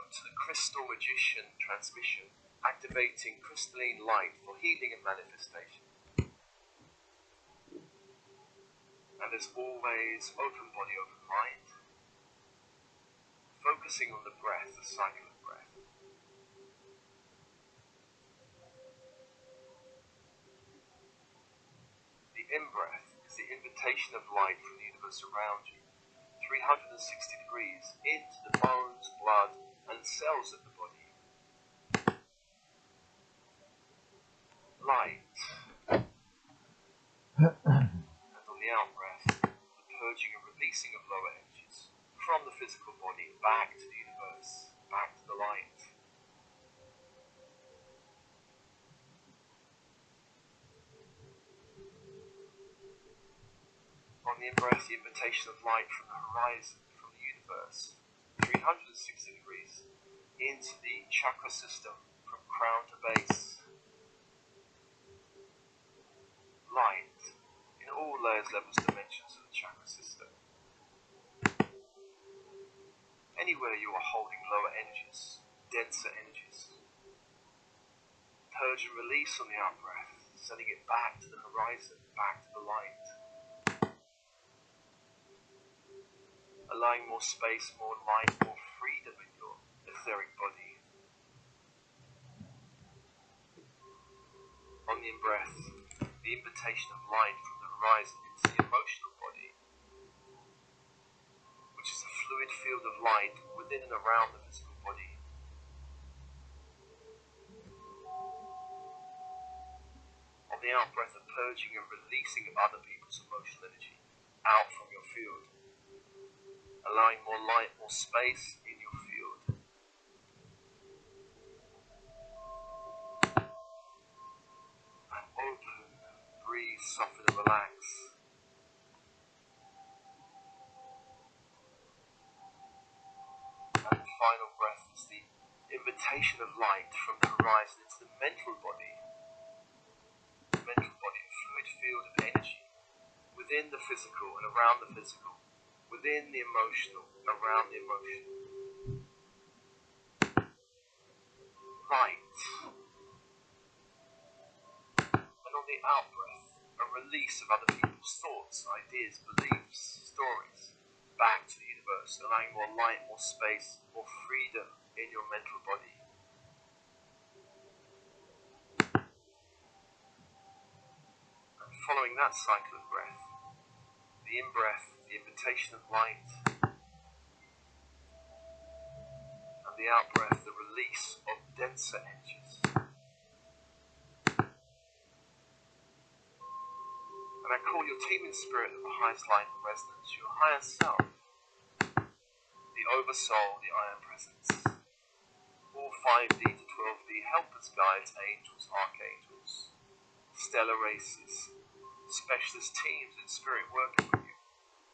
to the Crystal Magician transmission, activating crystalline light for healing and manifestation. And as always, open body, open mind, focusing on the breath, the cycle of breath. The in-breath is the invitation of light from the universe around you, 360 degrees into the bones, blood, and cells of the body. Light. And on the out-breath, the purging and releasing of lower energies from the physical body back to the universe, back to the light. On the in-breath, the invitation of light from the horizon, from the universe, 360 degrees, into the chakra system, from crown to base. Light, in all layers, levels, dimensions of the chakra system. Anywhere you are holding lower energies, denser energies. Purge and release on the out-breath, sending it back to the horizon, back to the light. Allowing more space, more light, more freedom in your etheric body. On the in-breath, the invitation of light from the horizon into the emotional body, which is a fluid field of light within and around the physical body. On the out-breath, the purging and releasing of other people's emotional energy out from your field. Allowing more light, more space in your field. And open, breathe, soften and relax. And the final breath is the invitation of light from the horizon into the mental body. The mental body, a fluid field of energy within the physical and around the physical. Within the emotional, around the emotional. Light. And on the out-breath, a release of other people's thoughts, ideas, beliefs, stories, back to the universe, allowing more light, more space, more freedom in your mental body. And following that cycle of breath, the in-breath, the invitation of light, and the out-breath, the release of denser energies. And I call your team in spirit of the highest light and resonance, your higher self, the oversoul, the I am presence, all 5D to 12D helpers, guides, angels, archangels, stellar races, specialist teams in spirit working with you.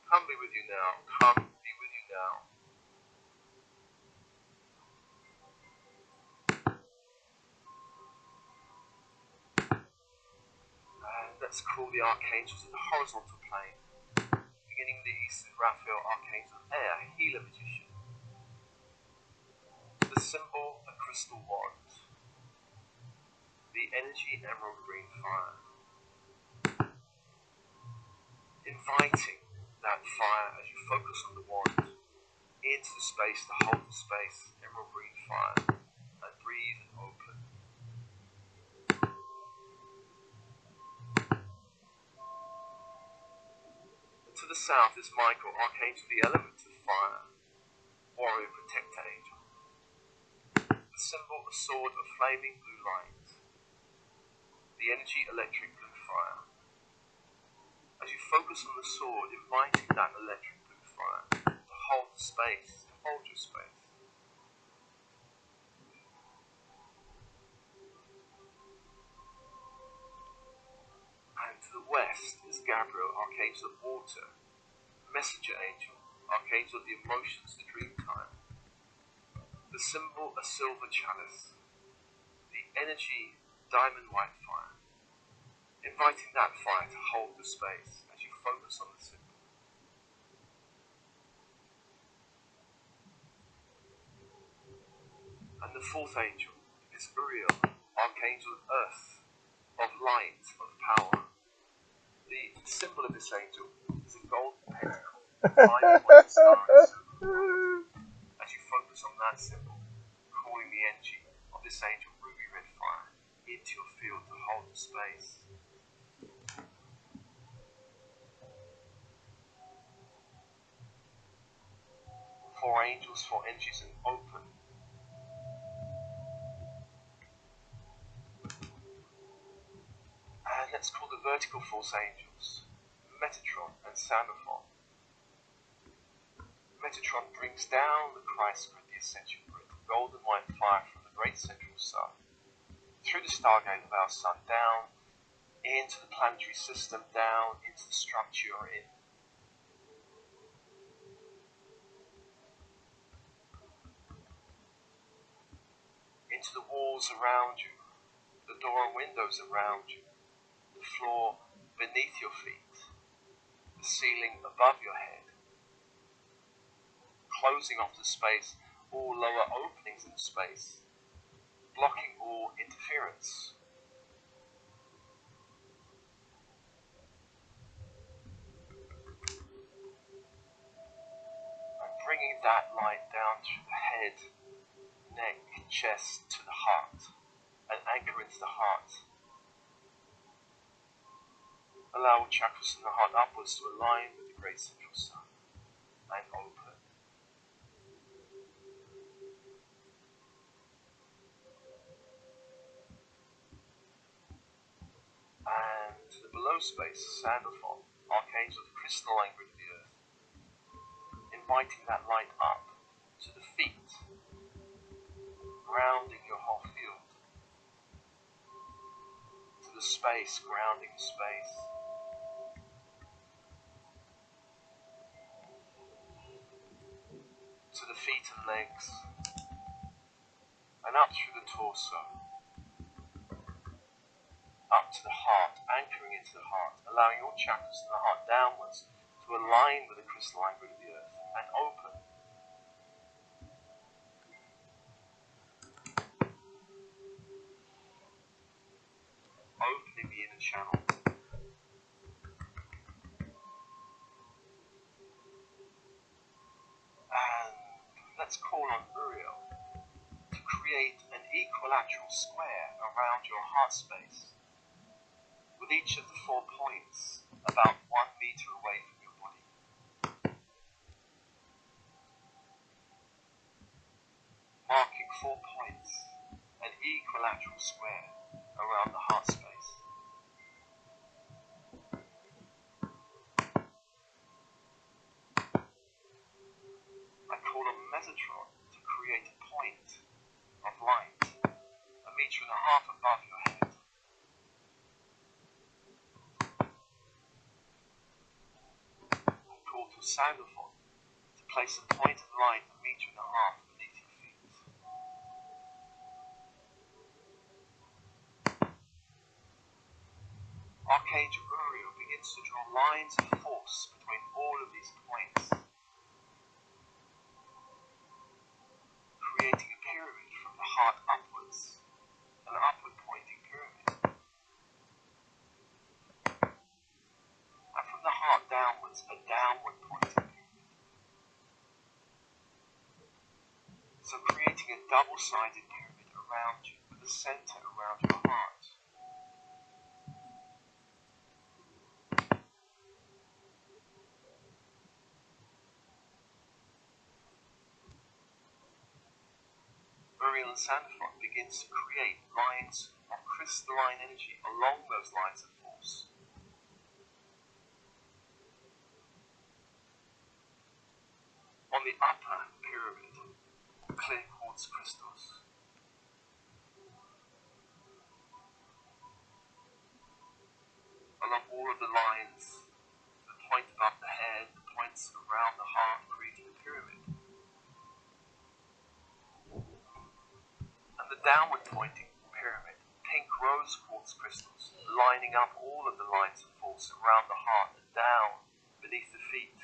Come be with you now. Come be with you now. And let's call the archangels in the horizontal plane. Beginning with the east, Raphael, archangel of air, healer, magician. The symbol, a crystal wand. The energy, emerald green fire. Inviting that fire as you focus on the wand into the space, to hold the space, emerald green fire, and breathe and open. And to the south is Michael, archangel, the element of fire, warrior, protector, angel. The symbol, a sword of flaming blue light. The energy, electric blue fire. As you focus on the sword, inviting that electric blue fire to hold the space, to hold your space. And to the west is Gabriel, archangel of water, messenger angel, archangel of the emotions, the dream time. The symbol, a silver chalice. The energy, diamond white fire. Inviting that fire to hold the space as you focus on the symbol. the fourth angel is Uriel, archangel of earth, of light, of power. The symbol of this angel is a golden pentacle, 5-pointed star in a circle. As you focus on that symbol, calling the energy of this angel ruby red fire into your field to hold the space. Four angels, four energies, and open. And let's call the vertical force angels Metatron and Sandalphon. Metatron brings down the Christ grid, the ascension grid, golden white fire from the great central sun, through the stargate of our sun, down into the planetary system, down into the structure you're in. Into the walls around you, the door and windows around you, the floor beneath your feet, the ceiling above your head, closing off the space, all lower openings in space, blocking all interference. And bringing that light down through the head, neck, chest to the heart, and anchor into the heart. Allow chakras from the heart upwards to align with the great central sun and open. And to the below space, Sandalphon, archangel of the crystalline grid of the earth, inviting that light up to the feet, grounding your whole field, to the space, grounding space, to the feet and legs, and up through the torso, up to the heart, anchoring into the heart, allowing all chakras in the heart downwards to align with the crystalline grid of the earth and open. Opening the inner channel. And let's call on Uriel to create an equilateral square around your heart space, with each of the 4 points about 1 meter away from your body. Marking 4 points, an equilateral square around the heart space. I call on Metatron to create a point of light 1.5 meters above your head. I call to Sandalphon to place a point of light 1.5 meters beneath your feet. Archangel Uriel begins to draw lines of force between all of these points, creating a pyramid from the heart upwards, an upward pointing pyramid, and from the heart downwards, a downward pointing pyramid. So creating a double-sided pyramid around you, with the center around your heart. Uriel and Sandalphon begins to create lines of crystalline energy along those lines of force. On the upper pyramid, clear quartz crystals. Along all of the lines, the point above the head, the points around the heart, creating a pyramid. And the downward pointing pyramid, pink rose quartz crystals, lining up all of the lines of force around the heart and down beneath the feet.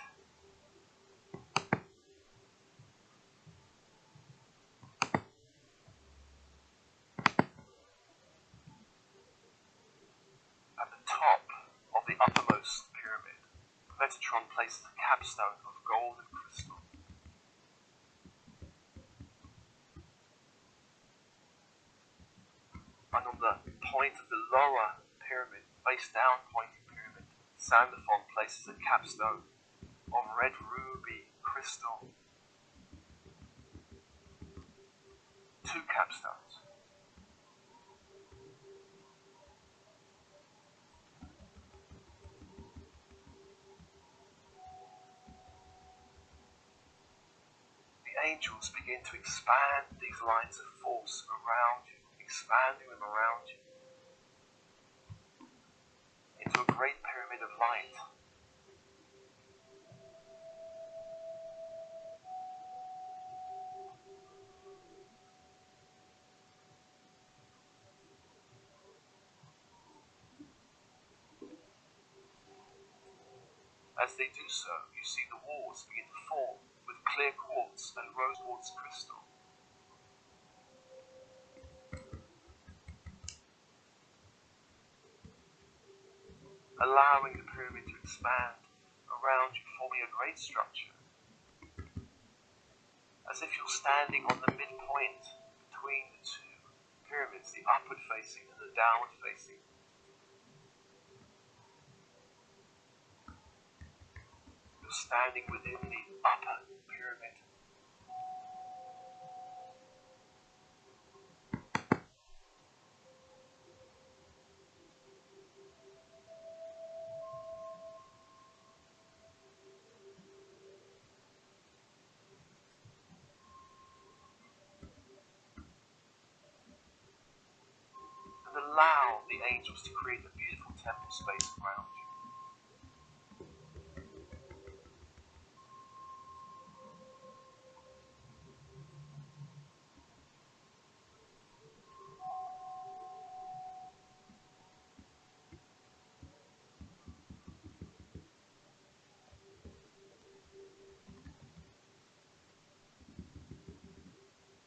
Metatron places a capstone of gold and crystal. And on the point of the lower pyramid, face down pointing pyramid, Sandalphon places a capstone of red ruby crystal. 2 capstones. The angels begin to expand these lines of force around you, expanding them around you into a great pyramid of light. As they do so, you see the walls begin to form with clear quartz and rose quartz crystal. Allowing the pyramid to expand around you, forming a great structure. As if you're standing on the midpoint between the 2 pyramids, the upward facing and the downward facing. You're standing within the upper pyramid. And allow the angels to create a beautiful temple space around you.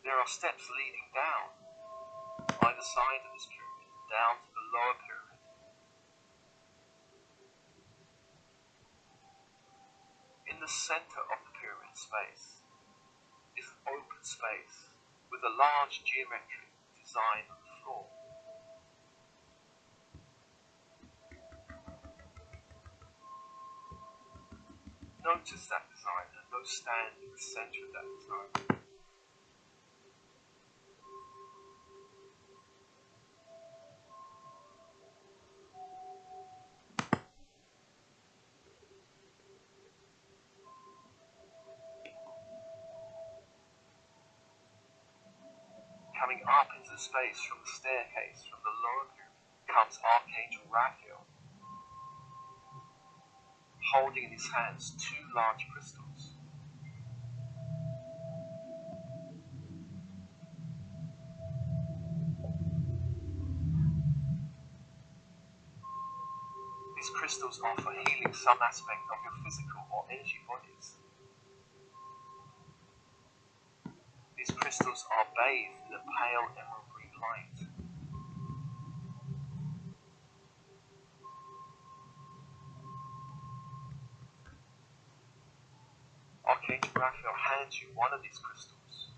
There are steps leading down either side of this pyramid, down to the lower pyramid. In the center of the pyramid space is an open space with a large geometric design on the floor. Notice that design and go stand in the center of that design. Coming up into the space from the staircase from the lower pyramid comes Archangel Raphael, holding in his hands 2 large crystals. These crystals are for healing some aspect of your physical or energy bodies. These crystals are bathed in a pale emerald green light. Archangel Raphael hands you one of these crystals,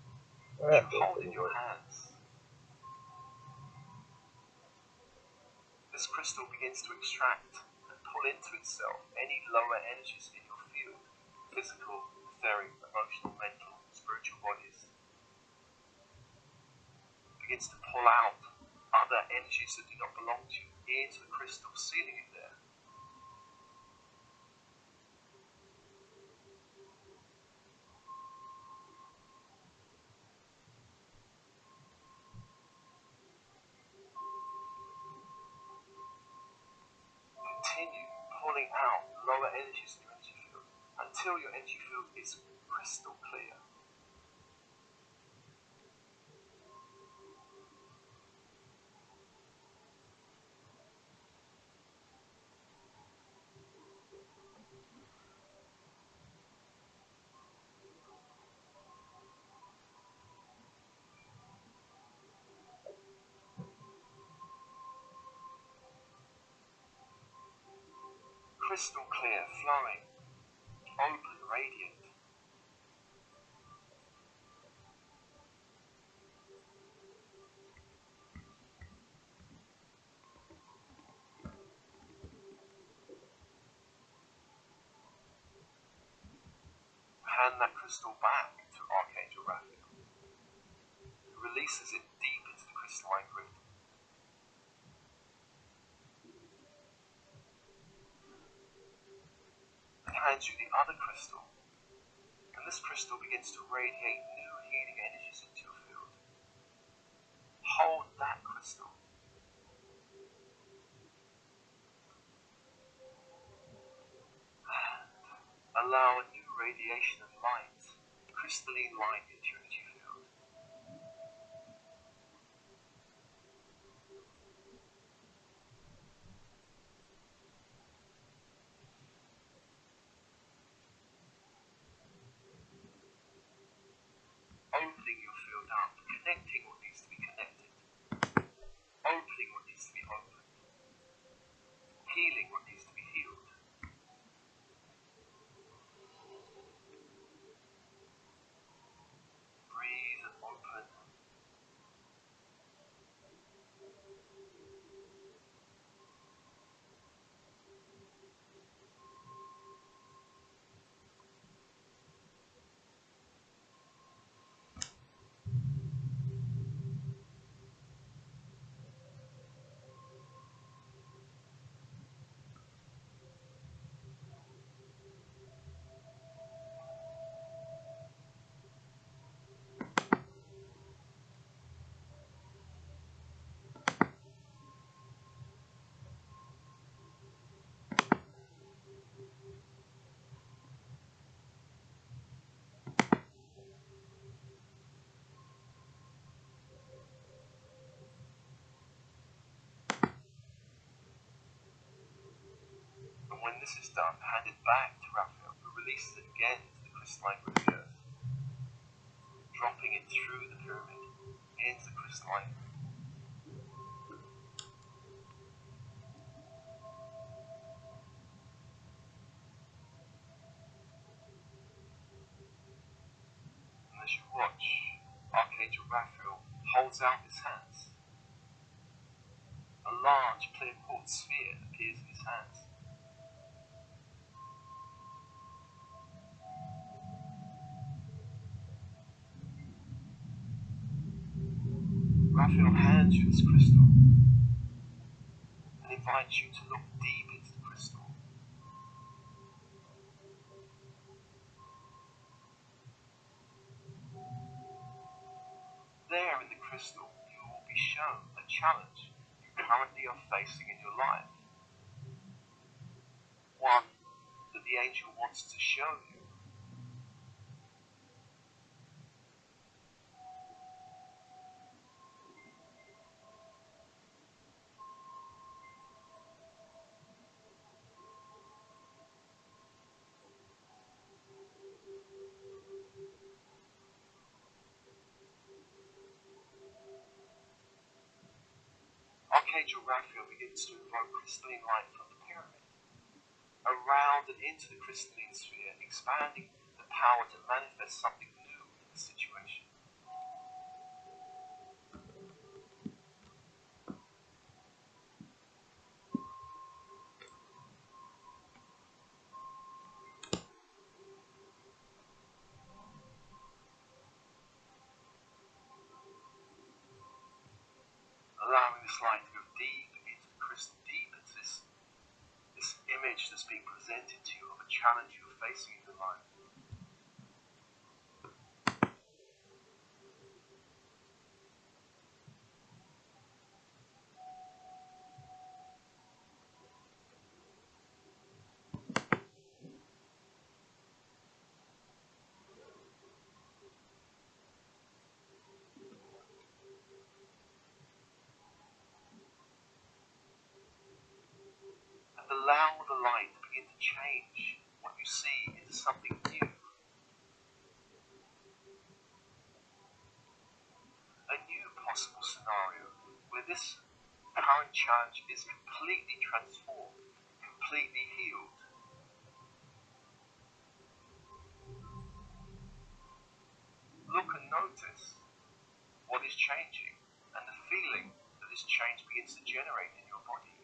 which you hold in your hands. This crystal begins to extract and pull into itself any lower energies in your field, physical, etheric, emotional, mental, spiritual bodies. It begins to pull out other energies that do not belong to you into the crystal, sealing it there. Continue pulling out lower energies in your energy field until your energy field is crystal clear. Crystal clear, flowing open, radiant. Hand that crystal back to Archangel Raphael, who releases it deep into the crystalline grid. And hands you the other crystal, and this crystal begins to radiate new healing energies into your field. Hold that crystal. Allow a new radiation of light, crystalline light, into your energy field. Opening your field up, connecting what needs to be connected, opening what needs to be opened, healing what needs to be healed. Breathe and open. And when this is done, hand it back to Raphael, who releases it again into the crystalline grid of the earth, dropping it through the pyramid into the crystalline grid. And as you watch, Archangel Raphael holds out his hands. A large clear quartz sphere appears in his hands. Raphael hands you this crystal and invites you to look deep into the crystal. There in the crystal, you will be shown a challenge you currently are facing in your life. One that the angel wants to show you. Archangel Raphael begins to invoke crystalline light from the pyramid, around and into the crystalline sphere, expanding the power to manifest something new in the situation. Allowing this light to go deep into the crystal, deep into this image that's being presented to you of a challenge you're facing in your life. And allow the light to begin to change what you see into something new. A new possible scenario where this current challenge is completely transformed, completely healed. notice what is changing and the feeling that this change begins to generate in your body.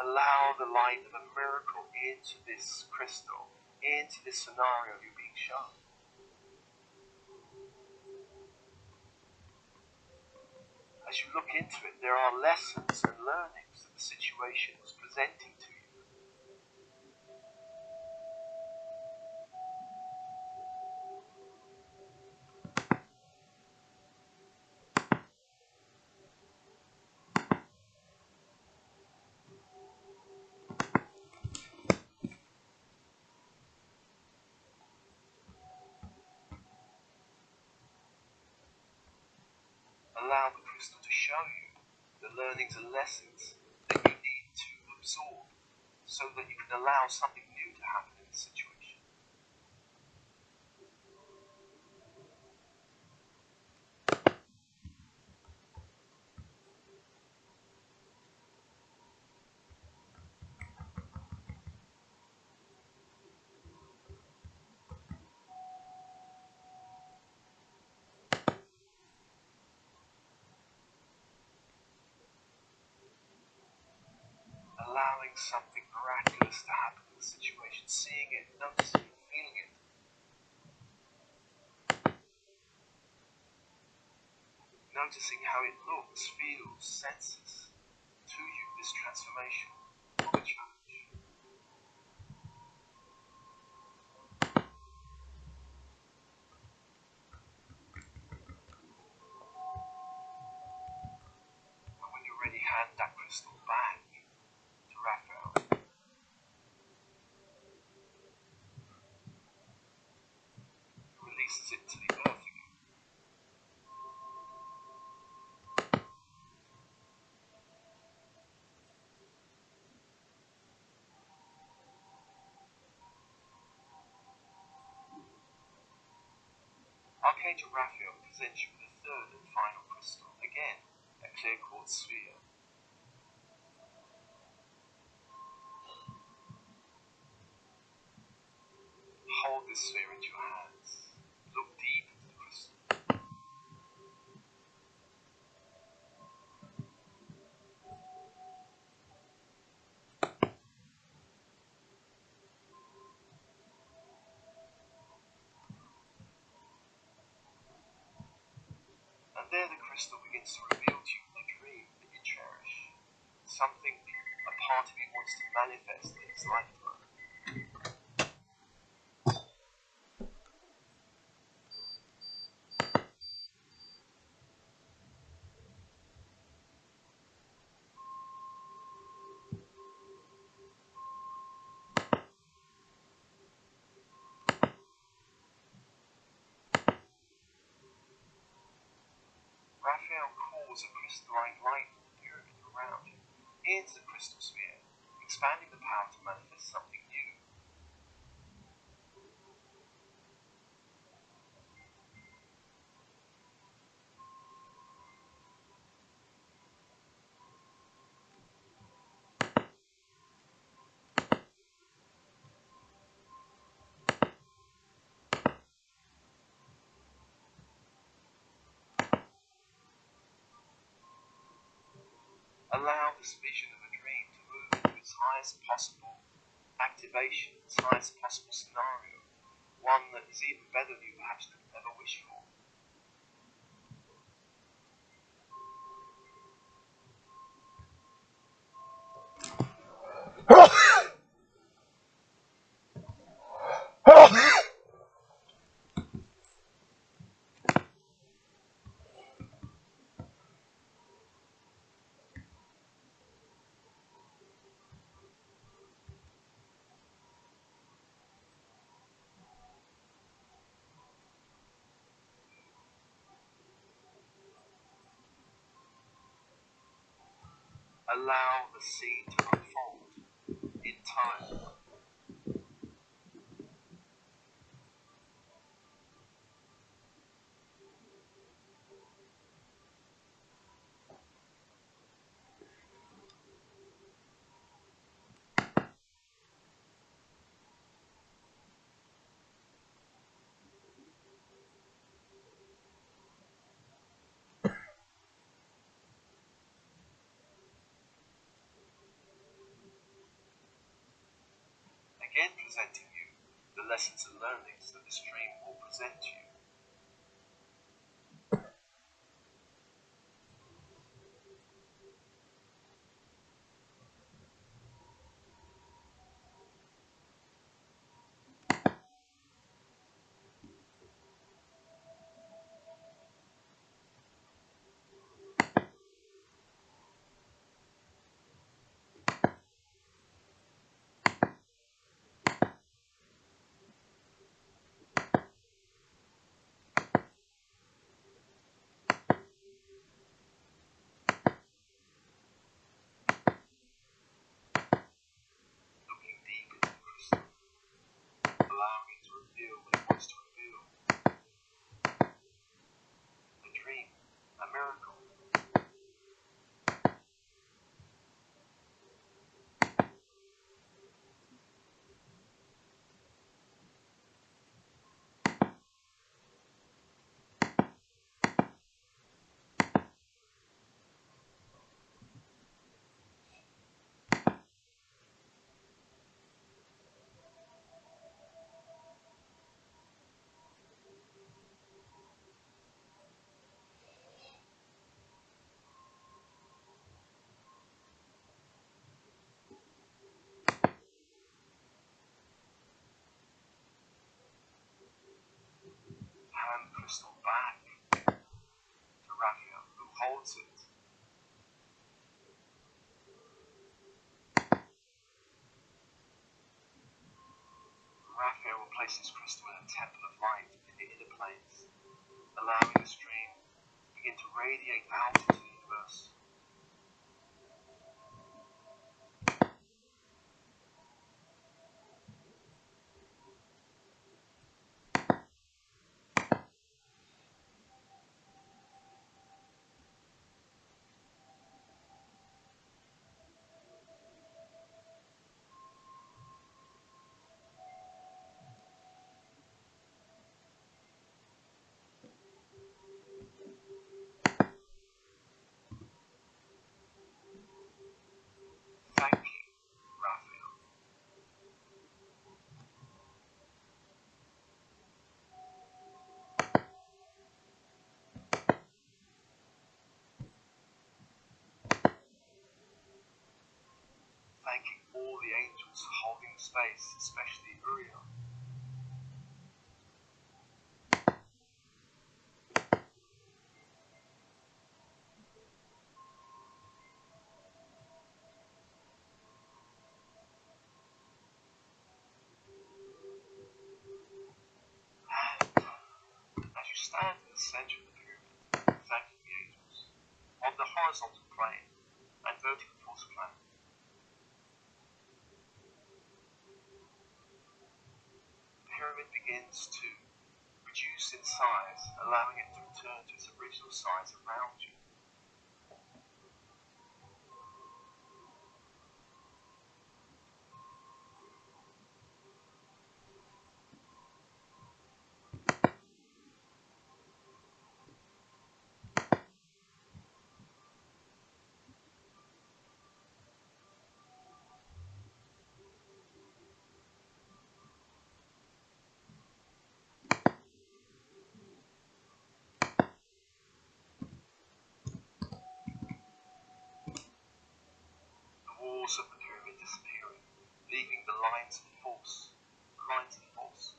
Allow the light of a miracle into this crystal, into this scenario you're being shown. As you look into it, there are lessons and learnings that the situation was presenting to you. Allow the crystal to show you the learnings and lessons that you need to absorb so that you can allow something new to happen in the situation. Allowing something miraculous to happen in the situation, seeing it, noticing it, feeling it. Noticing how it looks, feels, senses to you, this transformation of a challenge. And when you're ready, hand that crystal back to Raphael. Releases it to the earth again. Archangel Raphael presents you with a third and final crystal, again, a clear quartz sphere. Hold this sphere into your hands. Look deep into the crystal. And there the crystal begins to reveal to you the dream that you cherish. Something a part of you wants to manifest in its lifetime. Raphael calls a crystalline light pyramid around you into the crystal sphere, expanding the power to manifest something new. Allow this vision of a dream to move into its highest possible activation, its highest possible scenario, one that is even better than you perhaps could ever wish for. Allow the seed to unfold in time. Again presenting you the lessons and learnings that this dream will present you. Looking deep into the crystal, allowing it to reveal what it wants to reveal. A dream, a miracle. Hand the crystal back to Raphael, who holds it. Raphael will place this crystal in a temple of light in the inner planes, allowing the stream to begin to radiate out into the universe. Thanking Raphael. Thanking all the angels holding space, especially Uriel. As you stand in the center of the pyramid, thanking the angels, on the horizontal plane and vertical force plane, the pyramid begins to reduce in size, allowing it to return to its original size around you. The walls of the pyramid disappearing, leaving the lines of force. Lines of force.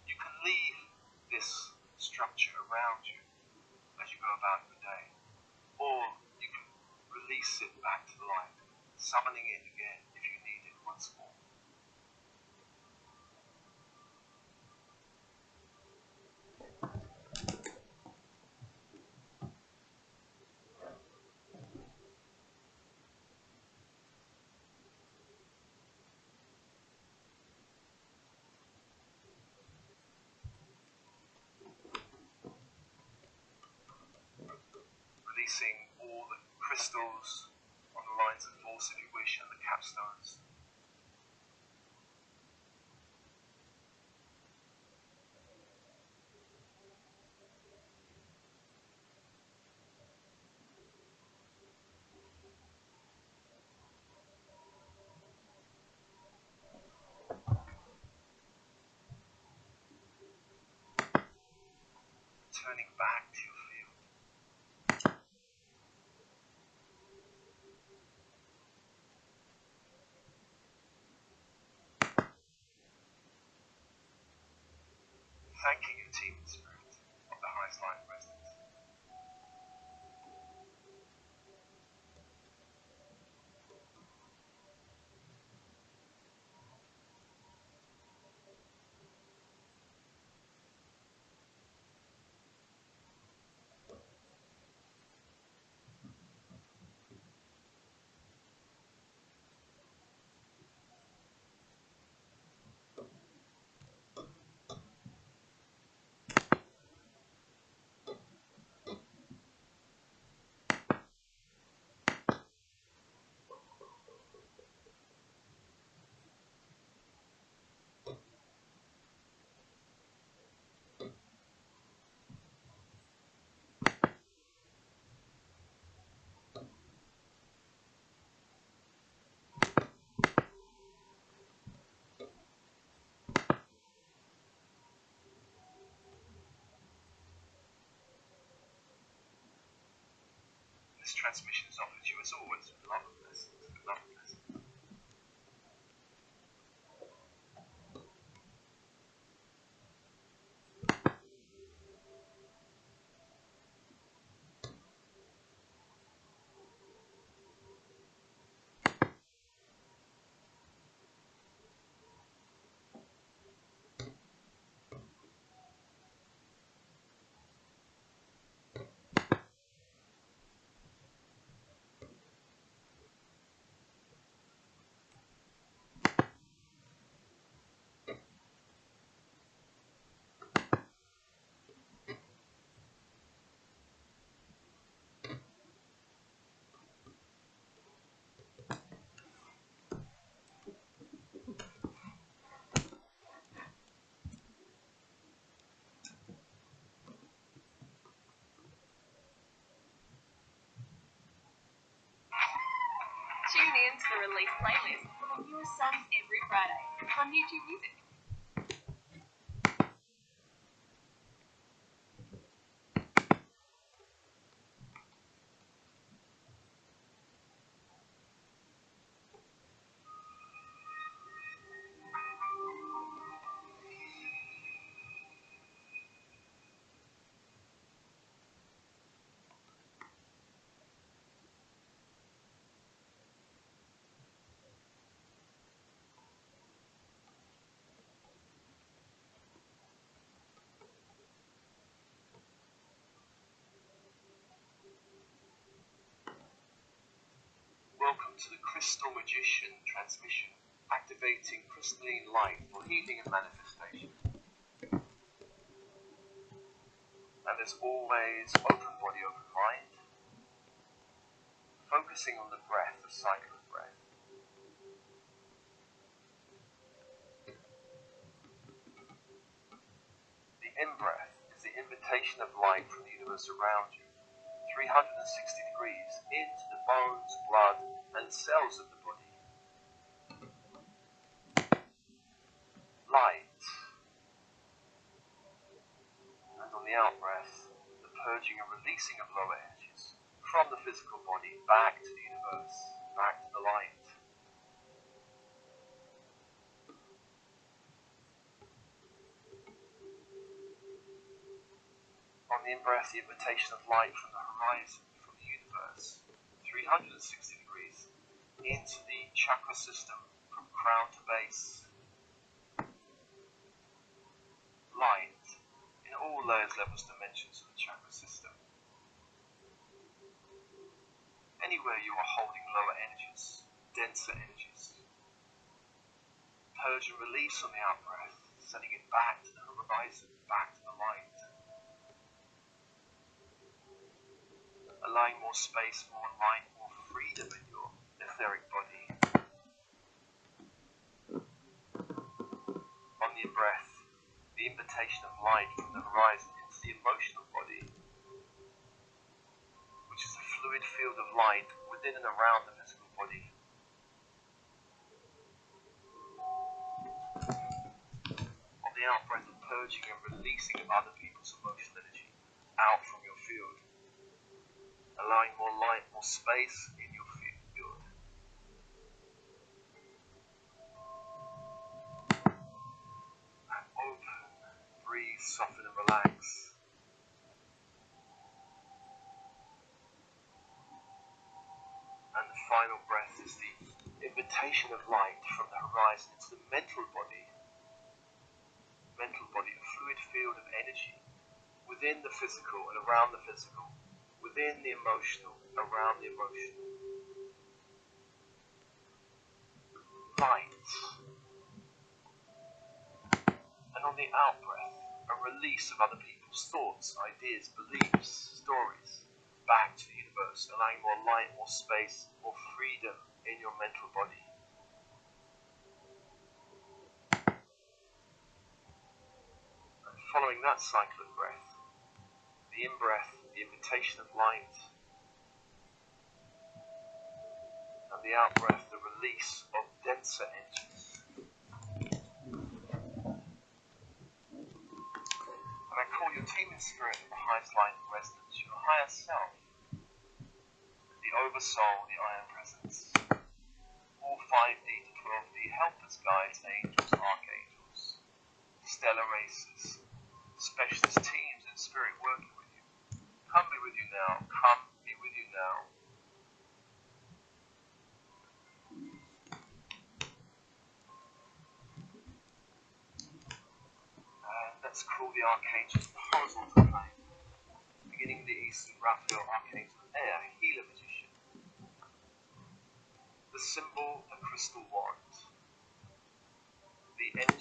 You can leave this stream structure around you as you go about your day. Or you can release it back to the light, summoning it again if you need it once more. Releasing all the crystals on the lines of force, if you wish, and the capstones. Turning back to your field. Thanking your team spirit of the highest line of resonance. This transmission is offered to you as always with love and blessings. With love and blessings. Tune in to the release playlist for the newest songs every Friday on YouTube Music. Welcome to the Crystal Magician transmission, activating crystalline light for healing and manifestation. And as always, open body, open mind, focusing on the breath, the cycle of breath. The in-breath is the invitation of light from the universe around you, 360 degrees into the bones, blood, and cells of the body. Light. And on the out-breath, the purging and releasing of lower energies from the physical body back to the universe, back to the light. On the in-breath, the invitation of light from the horizon, from the universe, 360 degrees, into the chakra system, from crown to base. Light in all layers, levels, dimensions of the chakra system. Anywhere you are holding lower energies, denser energies. Purge and release on the out-breath, sending it back to the horizon, back to the light. Allowing more space, more light, more freedom in your etheric body. On the in-breath, the invitation of light from the horizon into the emotional body, which is a fluid field of light within and around the physical body. On the out-breath, of purging and releasing of other people's emotional energy out from your field, allowing more light, more space in your field. And open, breathe, soften and relax. And the final breath is the invitation of light from the horizon into the mental body. Mental body, a fluid field of energy within the physical and around the physical, within the emotional, around the emotional. Light. And on the out-breath, a release of other people's thoughts, ideas, beliefs, stories, back to the universe, allowing more light, more space, more freedom in your mental body. And following that cycle of breath, the in-breath, the invitation of light, and the out-breath, the release of denser energies. And I call your team in spirit the highest light of resonance, your higher self, the oversoul, the I am presence, all 5D to 12D helpers, guides, angels, archangels, stellar races, specialist teams in spirit working with you. Come be with you now, come be with you now. And let's call the archangels the horizontal plane, beginning the east, Raphael, archangel of air, healer, magician. The symbol, a crystal wand. The energy